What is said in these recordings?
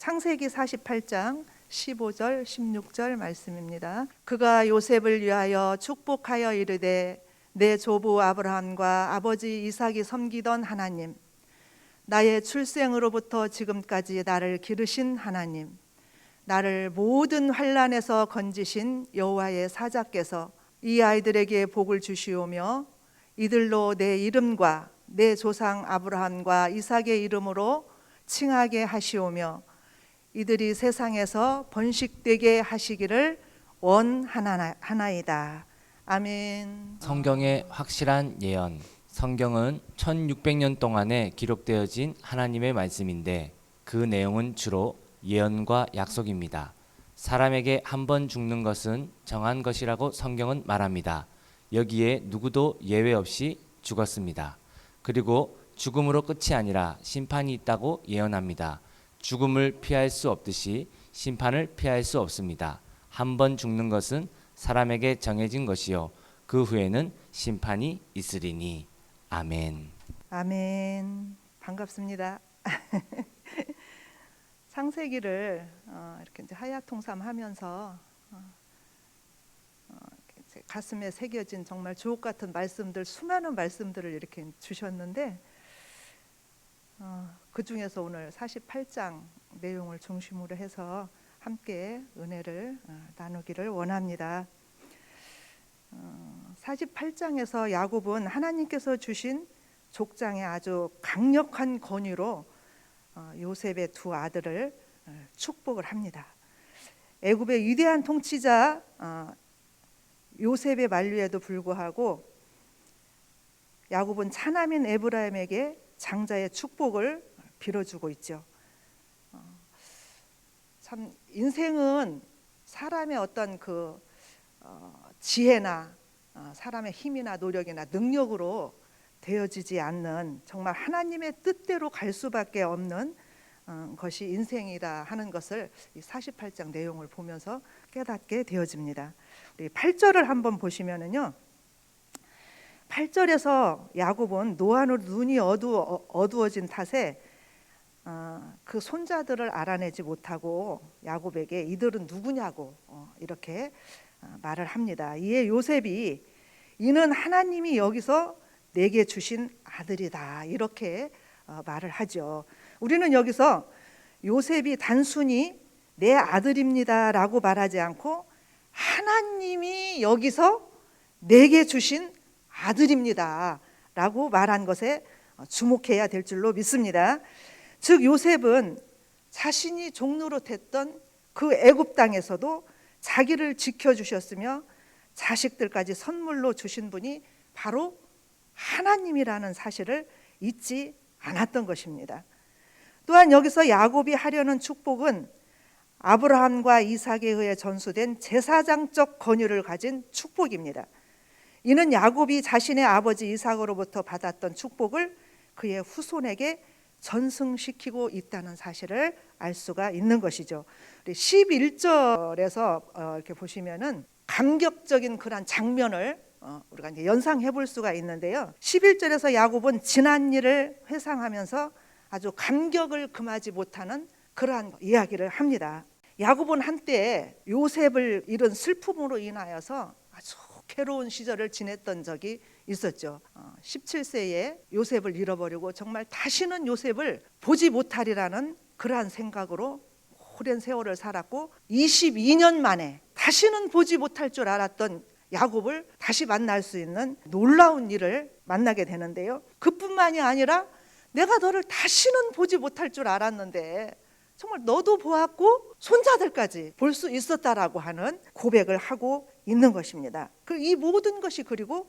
창세기 48장 15절 16절 말씀입니다. 그가 요셉을 위하여 축복하여 이르되 내 조부 아브라함과 아버지 이삭이 섬기던 하나님, 나의 출생으로부터 지금까지 나를 기르신 하나님, 나를 모든 환난에서 건지신 여호와의 사자께서 이 아이들에게 복을 주시오며 이들로 내 이름과 내 조상 아브라함과 이삭의 이름으로 칭하게 하시오며 이들이 세상에서 번식되게 하시기를 원하나이다. 아멘. 성경의 확실한 예언. 성경은 1600년 동안에 기록되어진 하나님의 말씀인데 그 내용은 주로 예언과 약속입니다. 사람에게 한 번 죽는 것은 정한 것이라고 성경은 말합니다. 여기에 누구도 예외 없이 죽었습니다. 그리고 죽음으로 끝이 아니라 심판이 있다고 예언합니다. 죽음을 피할 수 없듯이 심판을 피할 수 없습니다. 한 번 죽는 것은 사람에게 정해진 것이요 그 후에는 심판이 있으리니. 아멘. 아멘. 반갑습니다. 창세기를 이렇게 이제 하야통삼하면서 제 가슴에 새겨진 정말 주옥 같은 말씀들, 수많은 말씀들을 이렇게 주셨는데 그 중에서 오늘 48장 내용을 중심으로 해서 함께 은혜를 나누기를 원합니다. 48장에서 야곱은 하나님께서 주신 족장의 아주 강력한 권위로 요셉의 두 아들을 축복을 합니다. 애굽의 위대한 통치자 요셉의 만류에도 불구하고 야곱은 차남인 에브라임에게 장자의 축복을 빌어주고 있죠. 참 인생은 사람의 어떤 그 지혜나 사람의 힘이나 노력이나 능력으로 되어지지 않는 정말 하나님의 뜻대로 갈 수밖에 없는 것이 인생이라 하는 것을 이 48장 내용을 보면서 깨닫게 되어집니다. 우리 8절을 한번 보시면은요. 8절에서 야곱은 노안으로 눈이 어두워진 탓에 그 손자들을 알아내지 못하고 야곱에게 이들은 누구냐고 이렇게 말을 합니다. 이에 요셉이 이는 하나님이 여기서 내게 주신 아들이다 이렇게 말을 하죠. 우리는 여기서 요셉이 단순히 내 아들입니다 라고 말하지 않고 하나님이 여기서 내게 주신 아들입니다 라고 말한 것에 주목해야 될 줄로 믿습니다. 즉 요셉은 자신이 종노릇했던 그 애굽 땅에서도 자기를 지켜주셨으며 자식들까지 선물로 주신 분이 바로 하나님이라는 사실을 잊지 않았던 것입니다. 또한 여기서 야곱이 하려는 축복은 아브라함과 이삭에 의해 전수된 제사장적 권위를 가진 축복입니다. 이는 야곱이 자신의 아버지 이삭으로부터 받았던 축복을 그의 후손에게 전승시키고 있다는 사실을 알 수가 있는 것이죠. 11절에서 이렇게 보시면은 감격적인 그런 장면을 우리가 이제 연상해 볼 수가 있는데요. 11절에서 야곱은 지난 일을 회상하면서 아주 감격을 금하지 못하는 그러한 이야기를 합니다. 야곱은 한때 요셉을 잃은 슬픔으로 인하여서 아주 괴로운 시절을 지냈던 적이 있었죠. 17세에 요셉을 잃어버리고 정말 다시는 요셉을 보지 못하리라는 그러한 생각으로 오랜 세월을 살았고 22년 만에 다시는 보지 못할 줄 알았던 야곱을 다시 만날 수 있는 놀라운 일을 만나게 되는데요. 그뿐만이 아니라 내가 너를 다시는 보지 못할 줄 알았는데 정말 너도 보았고 손자들까지 볼 수 있었다라고 하는 고백을 하고 있는 것입니다. 이 모든 것이 그리고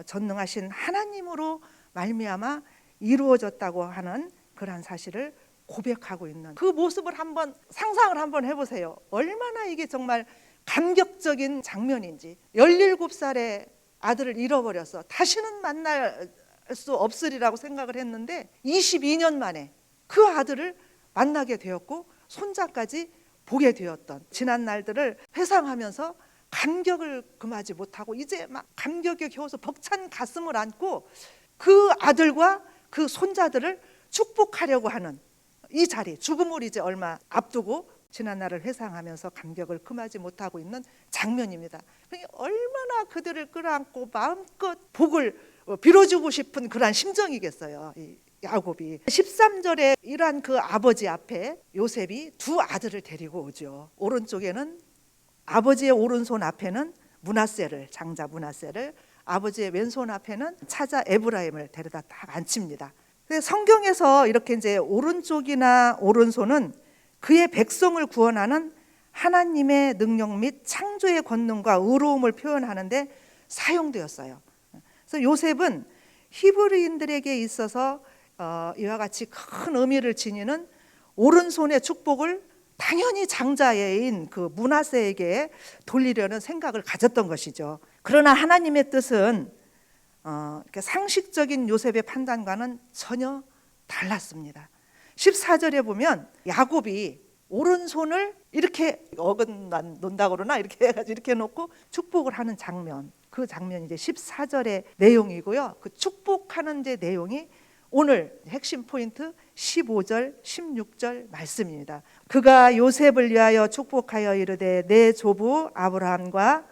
전능하신 하나님으로 말미암아 이루어졌다고 하는 그러한 사실을 고백하고 있는 그 모습을 한번 상상을 한번 해보세요. 얼마나 이게 정말 감격적인 장면인지. 17살의 아들을 잃어버려서 다시는 만날 수 없으리라고 생각을 했는데 22년 만에 그 아들을 만나게 되었고 손자까지 보게 되었던 지난 날들을 회상하면서 감격을 금하지 못하고 이제 막 감격에 겨워서 벅찬 가슴을 안고 그 아들과 그 손자들을 축복하려고 하는 이 자리, 죽음을 이제 얼마 앞두고 지난 날을 회상하면서 감격을 금하지 못하고 있는 장면입니다. 얼마나 그들을 끌어안고 마음껏 복을 빌어주고 싶은 그러한 심정이겠어요. 이 야곱이 13절에 이러한 그 아버지 앞에 요셉이 두 아들을 데리고 오죠. 오른쪽에는 아버지의 오른손 앞에는 므낫세를, 장자 므낫세를, 아버지의 왼손 앞에는 차자 에브라임을 데려다 딱 앉힙니다. 성경에서 이렇게 이제 오른쪽이나 오른손은 그의 백성을 구원하는 하나님의 능력 및 창조의 권능과 의로움을 표현하는데 사용되었어요. 그래서 요셉은 히브리인들에게 있어서 이와 같이 큰 의미를 지니는 오른손의 축복을 당연히 장자인 그 므낫세에게 돌리려는 생각을 가졌던 것이죠. 그러나 하나님의 뜻은 상식적인 요셉의 판단과는 전혀 달랐습니다. 14절에 보면 야곱이 오른손을 이렇게 어긋난다 그러나 이렇게 해가지고 이렇게 놓고 축복을 하는 장면, 그 장면이 이제 14절의 내용이고요. 그 축복하는 제 내용이 오늘 핵심 포인트 15절, 16절 말씀입니다. 그가 요셉을 위하여 축복하여 이르되 내 조부 아브라함과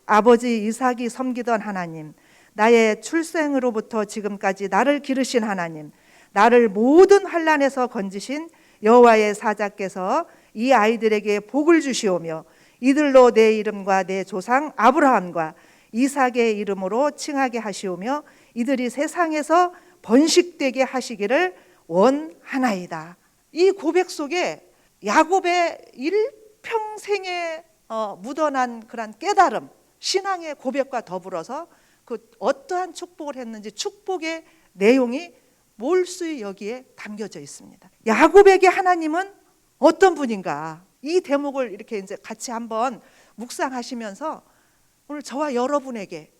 아버지 이삭이 섬기던 하나님, 나의 출생으로부터 지금까지 나를 기르신 하나님, 나를 모든 환난에서 건지신 여호와의 사자께서 이 아이들에게 복을 주시오며 이들로 내 이름과 내 조상 아브라함과 이삭의 이름으로 칭하게 하시오며 이들이 세상에서 번식되게 하시기를 원하나이다. 이 고백 속에 야곱의 일평생에 묻어난 그런 깨달음, 신앙의 고백과 더불어서 그 어떠한 축복을 했는지 축복의 내용이 몰수히 여기에 담겨져 있습니다. 야곱에게 하나님은 어떤 분인가? 이 대목을 이렇게 이제 같이 한번 묵상하시면서 오늘 저와 여러분에게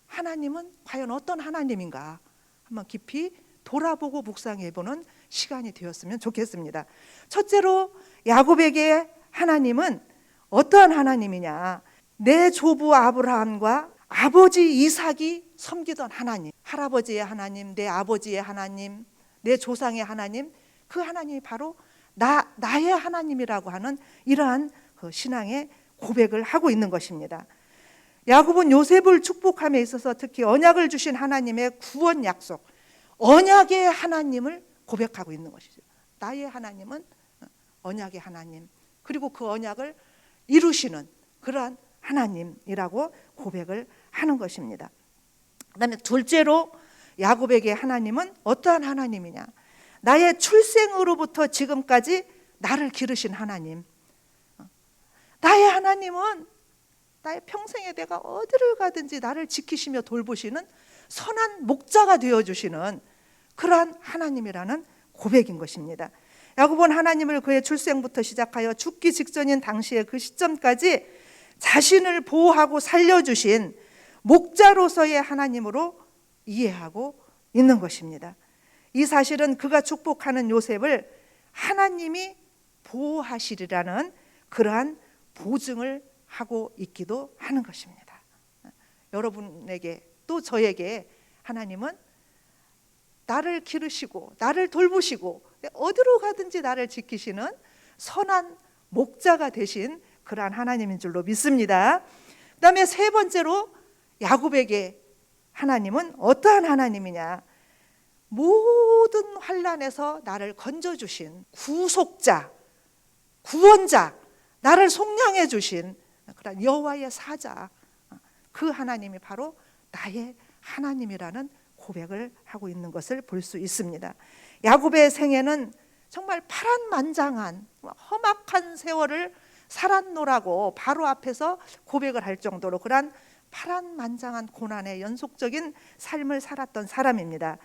하나님은 과연 어떤 하나님인가? 한번 깊이 돌아보고 묵상해보는 시간이 되었으면 좋겠습니다. 첫째로 야곱에게 하나님은 어떠한 하나님이냐? 내 조부 아브라함과 아버지 이삭이 섬기던 하나님, 할아버지의 하나님, 내 아버지의 하나님, 내 조상의 하나님, 그 하나님이 바로 나의 하나님이라고 하는 이러한 그 신앙의 고백을 하고 있는 것입니다. 야곱은 요셉을 축복함에 있어서 특히 언약을 주신 하나님의 구원 약속, 언약의 하나님을 고백하고 있는 것이죠. 나의 하나님은 언약의 하나님, 그리고 그 언약을 이루시는 그러한 하나님이라고 고백을 하는 것입니다. 그다음에 둘째로 야곱에게 하나님은 어떠한 하나님이냐? 나의 출생으로부터 지금까지 나를 기르신 하나님. 나의 하나님은 나의 평생에 내가 어디를 가든지 나를 지키시며 돌보시는 선한 목자가 되어주시는 그러한 하나님이라는 고백인 것입니다. 야곱은 하나님을 그의 출생부터 시작하여 죽기 직전인 당시의 그 시점까지 자신을 보호하고 살려주신 목자로서의 하나님으로 이해하고 있는 것입니다. 이 사실은 그가 축복하는 요셉을 하나님이 보호하시리라는 그러한 보증을 하고 있기도 하는 것입니다. 여러분에게 또 저에게 하나님은 나를 기르시고 나를 돌보시고 어디로 가든지 나를 지키시는 선한 목자가 되신 그러한 하나님인 줄로 믿습니다. 그 다음에 세 번째로 야곱에게 하나님은 어떠한 하나님이냐? 모든 환난에서 나를 건져주신 구속자, 구원자, 나를 속량해 주신 그런 여호와의 사자, 그 하나님이 바로 나의 하나님이라는 고백을 하고 있는 것을 볼 수 있습니다. 야곱의 생애는 정말 파란만장한 험악한 세월을 살았노라고 바로 앞에서 고백을 할 정도로 그런 파란만장한 고난의 연속적인 삶을 살았던 사람입니다.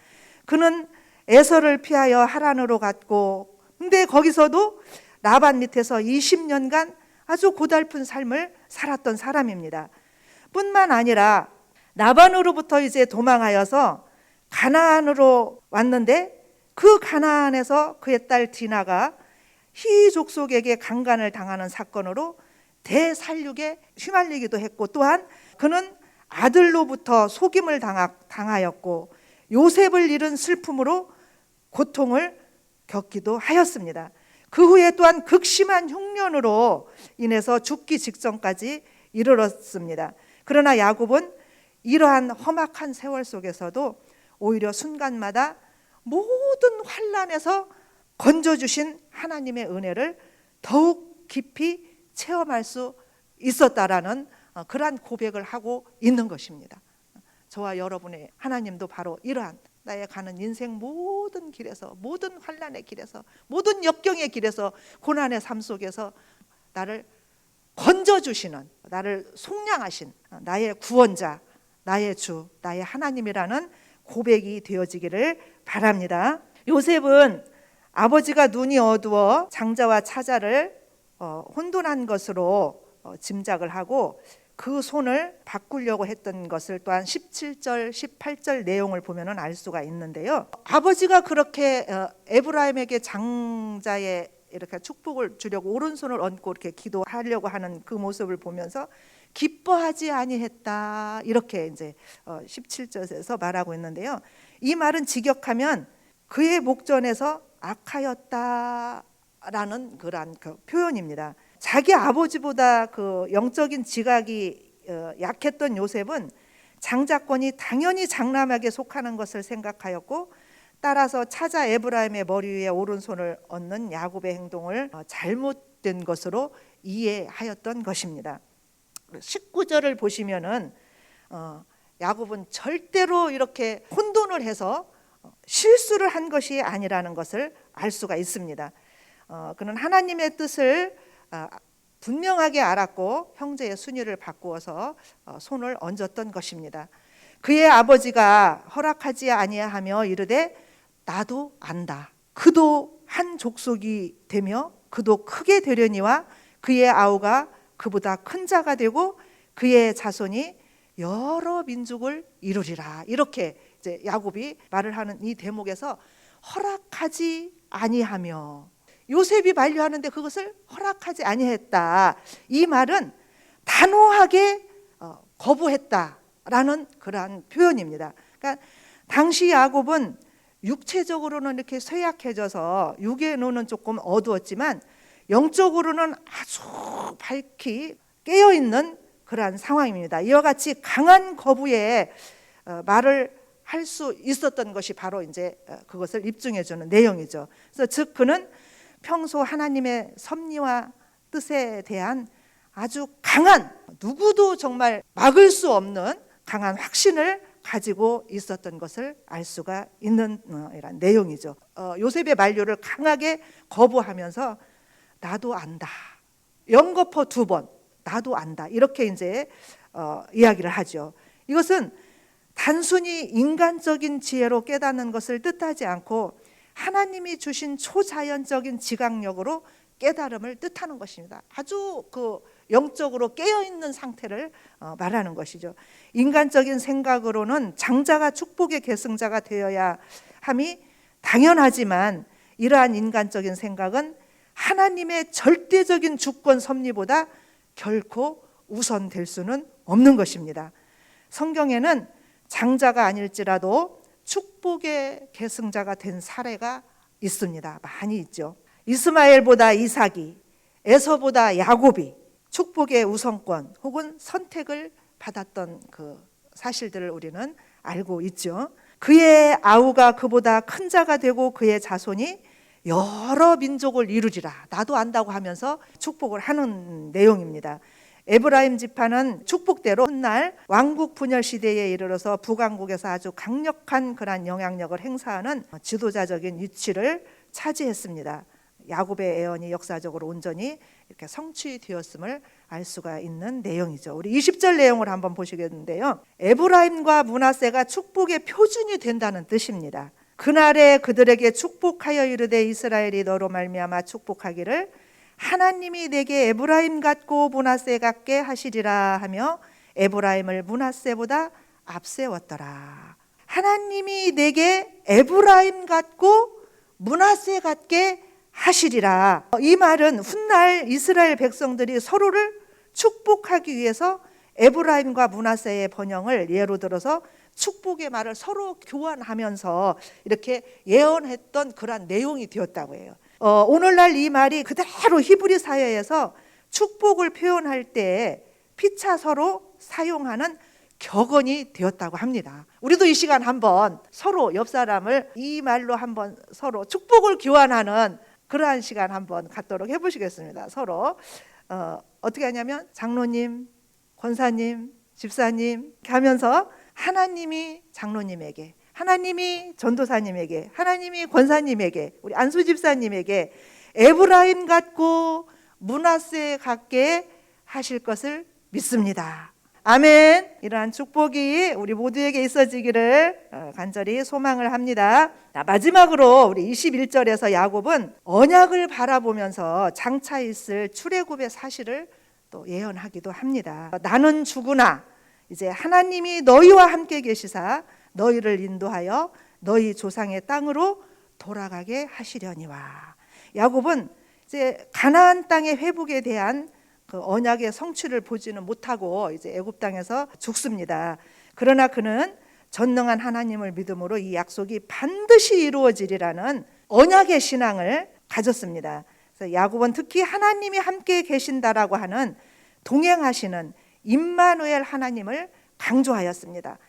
그는 에서를 피하여 하란으로 갔고, 근데 거기서도 라반 밑에서 20년간 아주 고달픈 삶을 살았던 사람입니다. 뿐만 아니라 라반으로부터 이제 도망하여서 가나안으로 왔는데 그 가나안에서 그의 딸 디나가 히 족속에게 강간을 당하는 사건으로 대살육에 휘말리기도 했고, 또한 그는 아들로부터 속임을 당하였고 요셉을 잃은 슬픔으로 고통을 겪기도 하였습니다. 그 후에 또한 극심한 흉년으로 인해서 죽기 직전까지 이르렀습니다. 그러나 야곱은 이러한 험악한 세월 속에서도 오히려 순간마다 모든 환난에서 건져주신 하나님의 은혜를 더욱 깊이 체험할 수 있었다라는 그러한 고백을 하고 있는 것입니다. 저와 여러분의 하나님도 바로 이러한 나의 가는 인생 모든 길에서, 모든 환난의 길에서, 모든 역경의 길에서, 고난의 삶 속에서 나를 건져주시는, 나를 속량하신 나의 구원자, 나의 주, 나의 하나님이라는 고백이 되어지기를 바랍니다. 요셉은 아버지가 눈이 어두워 장자와 차자를 혼돈한 것으로 짐작을 하고 그 손을 바꾸려고 했던 것을 또한 17절, 18절 내용을 보면 알 수가 있는데요. 아버지가 그렇게 에브라임에게 장자의 이렇게 축복을 주려고 오른손을 얹고 이렇게 기도하려고 하는 그 모습을 보면서 기뻐하지 아니했다, 이렇게 이제 17절에서 말하고 있는데요. 이 말은 직역하면 그의 목전에서 악하였다라는 그러한 그 표현입니다. 자기 아버지보다 그 영적인 지각이 약했던 요셉은 장자권이 당연히 장남에게 속하는 것을 생각하였고, 따라서 차자 에브라임의 머리 위에 오른손을 얹는 야곱의 행동을 잘못된 것으로 이해하였던 것입니다. 19절을 보시면은 야곱은 절대로 이렇게 혼돈을 해서 실수를 한 것이 아니라는 것을 알 수가 있습니다. 그는 하나님의 뜻을 분명하게 알았고 형제의 순위를 바꾸어서 손을 얹었던 것입니다. 그의 아버지가 허락하지 아니하며 이르되 나도 안다. 그도 한 족속이 되며 그도 크게 되려니와 그의 아우가 그보다 큰 자가 되고 그의 자손이 여러 민족을 이루리라. 이렇게 이제 야곱이 말을 하는 이 대목에서 허락하지 아니하며, 요셉이 만류하는데 그것을 허락하지 아니했다, 이 말은 단호하게 거부했다라는 그러한 표현입니다. 그러니까 당시 야곱은 육체적으로는 이렇게 쇠약해져서 육의 눈은 조금 어두웠지만 영적으로는 아주 밝히 깨어있는 그러한 상황입니다. 이와 같이 강한 거부에 말을 할 수 있었던 것이 바로 이제 그것을 입증해주는 내용이죠. 그래서 즉 그는 평소 하나님의 섭리와 뜻에 대한 아주 강한, 누구도 정말 막을 수 없는 강한 확신을 가지고 있었던 것을 알 수가 있는 이런 내용이죠. 요셉의 만류를 강하게 거부하면서 나도 안다, 연거푸 2번 나도 안다, 이렇게 이제 이야기를 하죠. 이것은 단순히 인간적인 지혜로 깨닫는 것을 뜻하지 않고 하나님이 주신 초자연적인 지각력으로 깨달음을 뜻하는 것입니다. 아주 그 영적으로 깨어있는 상태를 말하는 것이죠. 인간적인 생각으로는 장자가 축복의 계승자가 되어야 함이 당연하지만 이러한 인간적인 생각은 하나님의 절대적인 주권 섭리보다 결코 우선될 수는 없는 것입니다. 성경에는 장자가 아닐지라도 축복의 계승자가 된 사례가 있습니다. 많이 있죠. 이스마엘보다 이삭이, 에서보다 야곱이 축복의 우선권 혹은 선택을 받았던 그 사실들을 우리는 알고 있죠. 그의 아우가 그보다 큰 자가 되고 그의 자손이 여러 민족을 이루리라, 나도 안다고 하면서 축복을 하는 내용입니다. 에브라임 지파는 축복대로 훗날 왕국 분열 시대에 이르러서 북왕국에서 아주 강력한 그러한 영향력을 행사하는 지도자적인 위치를 차지했습니다. 야곱의 애언이 역사적으로 온전히 이렇게 성취되었음을 알 수가 있는 내용이죠. 우리 20절 내용을 한번 보시겠는데요. 에브라임과 므낫세가 축복의 표준이 된다는 뜻입니다. 그날에 그들에게 축복하여 이르되 이스라엘이 너로 말미암아 축복하기를 하나님이 내게 에브라임 같고 므낫세 같게 하시리라 하며 에브라임을 므낫세보다 앞세웠더라. 하나님이 내게 에브라임 같고 므낫세 같게 하시리라. 이 말은 훗날 이스라엘 백성들이 서로를 축복하기 위해서 에브라임과 므낫세의 번영을 예로 들어서 축복의 말을 서로 교환하면서 이렇게 예언했던 그러한 내용이 되었다고 해요. 오늘날 이 말이 그대로 히브리 사회에서 축복을 표현할 때 피차 서로 사용하는 격언이 되었다고 합니다. 우리도 이 시간 한번 서로 옆 사람을 이 말로 한번 서로 축복을 교환하는 그러한 시간 한번 갖도록 해보시겠습니다. 서로 어떻게 하냐면 장로님, 권사님, 집사님 이렇게 하면서 하나님이 장로님에게, 하나님이 전도사님에게, 하나님이 권사님에게, 우리 안수 집사님에게 에브라임 같고 므낫세 같게 하실 것을 믿습니다. 아멘. 이러한 축복이 우리 모두에게 있어지기를 간절히 소망을 합니다. 마지막으로 우리 21절에서 야곱은 언약을 바라보면서 장차 있을 출애굽의 사실을 또 예언하기도 합니다. 나는 죽으나 이제 하나님이 너희와 함께 계시사 너희를 인도하여 너희 조상의 땅으로 돌아가게 하시려니와. 야곱은 이제 가나안 땅의 회복에 대한 그 언약의 성취를 보지는 못하고 이제 애굽 땅에서 죽습니다. 그러나 그는 전능한 하나님을 믿음으로 이 약속이 반드시 이루어지리라는 언약의 신앙을 가졌습니다. 그래서 야곱은 특히 하나님이 함께 계신다라고 하는 동행하시는 임마누엘 하나님을 강조하였습니다.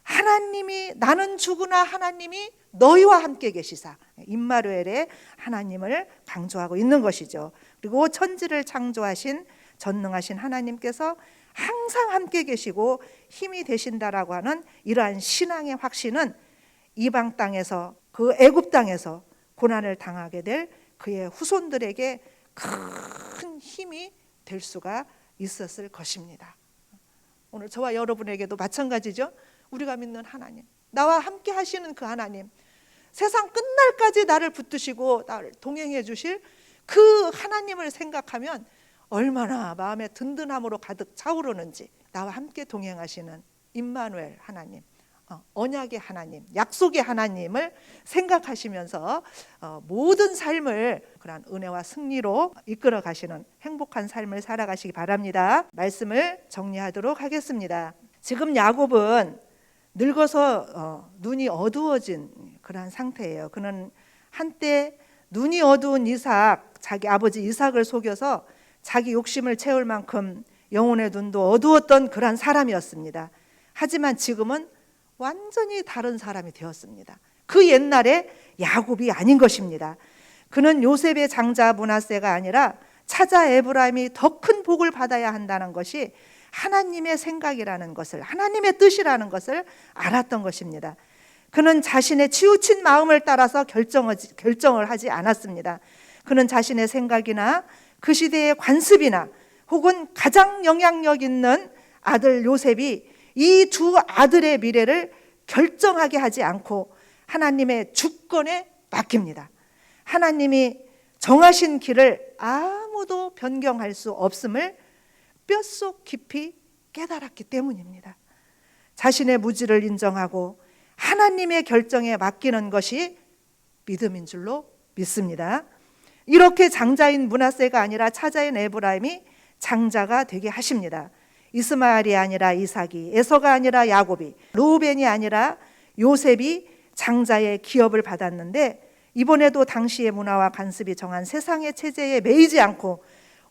하나님이 나는 죽으나 하나님이 너희와 함께 계시사, 임마누엘의 하나님을 강조하고 있는 것이죠. 그리고 천지를 창조하신 전능하신 하나님께서 항상 함께 계시고 힘이 되신다라고 하는 이러한 신앙의 확신은 이방 땅에서, 그 애굽 땅에서 고난을 당하게 될 그의 후손들에게 큰 힘이 될 수가 있었을 것입니다. 오늘 저와 여러분에게도 마찬가지죠. 우리가 믿는 하나님, 나와 함께 하시는 그 하나님, 세상 끝날까지 나를 붙드시고 나를 동행해 주실 그 하나님을 생각하면 얼마나 마음에 든든함으로 가득 차오르는지. 나와 함께 동행하시는 임마누엘 하나님, 언약의 하나님, 약속의 하나님을 생각하시면서 모든 삶을 그런 은혜와 승리로 이끌어 가시는 행복한 삶을 살아가시기 바랍니다. 말씀을 정리하도록 하겠습니다. 지금 야곱은 늙어서 눈이 어두워진 그런 상태예요. 그는 한때 눈이 어두운 이삭, 자기 아버지 이삭을 속여서 자기 욕심을 채울 만큼 영혼의 눈도 어두웠던 그런 사람이었습니다. 하지만 지금은 완전히 다른 사람이 되었습니다. 그 옛날에 야곱이 아닌 것입니다. 그는 요셉의 장자 므낫세가 아니라 차자 에브라임이 더 큰 복을 받아야 한다는 것이 하나님의 생각이라는 것을, 하나님의 뜻이라는 것을 알았던 것입니다. 그는 자신의 치우친 마음을 따라서 결정을 하지 않았습니다. 그는 자신의 생각이나 그 시대의 관습이나 혹은 가장 영향력 있는 아들 요셉이 이 두 아들의 미래를 결정하게 하지 않고 하나님의 주권에 맡깁니다. 하나님이 정하신 길을 아무도 변경할 수 없음을 뼛속 깊이 깨달았기 때문입니다. 자신의 무지를 인정하고 하나님의 결정에 맡기는 것이 믿음인 줄로 믿습니다. 이렇게 장자인 므낫세가 아니라 차자인 에브라임이 장자가 되게 하십니다. 이스마엘이 아니라 이삭이, 에서가 아니라 야곱이, 르우벤이 아니라 요셉이 장자의 기업을 받았는데, 이번에도 당시의 문화와 관습이 정한 세상의 체제에 매이지 않고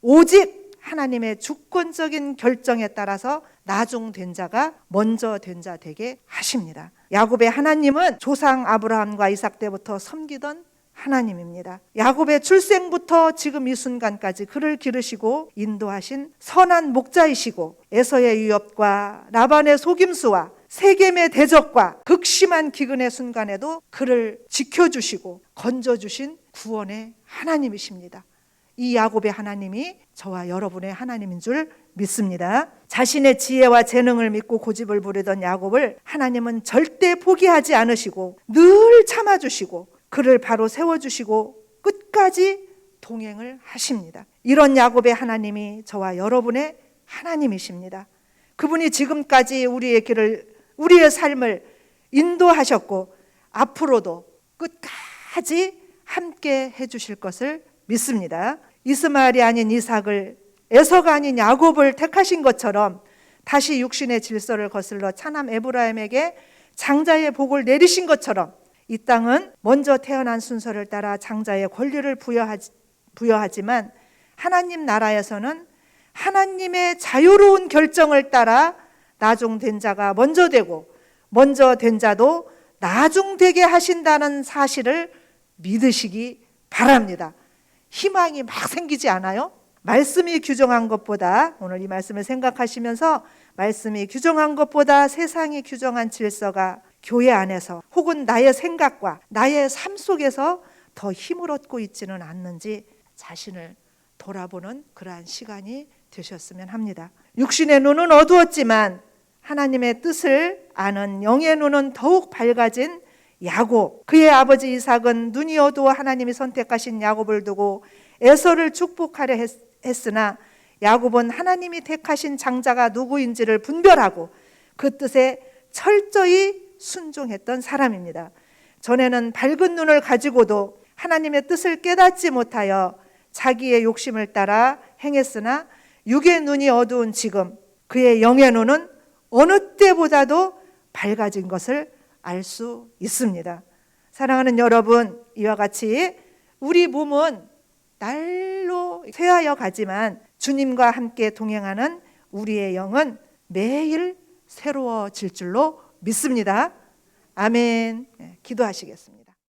오직 하나님의 주권적인 결정에 따라서 나중된 자가 먼저 된 자 되게 하십니다. 야곱의 하나님은 조상 아브라함과 이삭 때부터 섬기던 하나님입니다. 야곱의 출생부터 지금 이 순간까지 그를 기르시고 인도하신 선한 목자이시고, 에서의 위협과 라반의 속임수와 세겜의 대적과 극심한 기근의 순간에도 그를 지켜주시고 건져주신 구원의 하나님이십니다. 이 야곱의 하나님이 저와 여러분의 하나님인 줄 믿습니다. 자신의 지혜와 재능을 믿고 고집을 부리던 야곱을 하나님은 절대 포기하지 않으시고 늘 참아주시고 그를 바로 세워주시고 끝까지 동행을 하십니다. 이런 야곱의 하나님이 저와 여러분의 하나님이십니다. 그분이 지금까지 우리의 길을, 우리의 삶을 인도하셨고 앞으로도 끝까지 함께 해주실 것을 믿습니다. 이스마엘이 아닌 이삭을, 에서가 아닌 야곱을 택하신 것처럼 다시 육신의 질서를 거슬러 차남 에브라임에게 장자의 복을 내리신 것처럼 이 땅은 먼저 태어난 순서를 따라 장자의 권리를 부여하지만 하나님 나라에서는 하나님의 자유로운 결정을 따라 나중된 자가 먼저 되고 먼저 된 자도 나중되게 하신다는 사실을 믿으시기 바랍니다. 희망이 막 생기지 않아요? 말씀이 규정한 것보다, 오늘 이 말씀을 생각하시면서 말씀이 규정한 것보다 세상이 규정한 질서가 교회 안에서 혹은 나의 생각과 나의 삶 속에서 더 힘을 얻고 있지는 않는지 자신을 돌아보는 그러한 시간이 되셨으면 합니다. 육신의 눈은 어두웠지만 하나님의 뜻을 아는 영의 눈은 더욱 밝아진 야곱, 그의 아버지 이삭은 눈이 어두워 하나님이 선택하신 야곱을 두고 에서를 축복하려 했으나 야곱은 하나님이 택하신 장자가 누구인지를 분별하고 그 뜻에 철저히 순종했던 사람입니다. 전에는 밝은 눈을 가지고도 하나님의 뜻을 깨닫지 못하여 자기의 욕심을 따라 행했으나 육의 눈이 어두운 지금 그의 영의 눈은 어느 때보다도 밝아진 것을 알 수 있습니다. 사랑하는 여러분, 이와 같이 우리 몸은 날로 쇠하여 가지만 주님과 함께 동행하는 우리의 영은 매일 새로워질 줄로 믿습니다. 아멘. 기도하시겠습니다.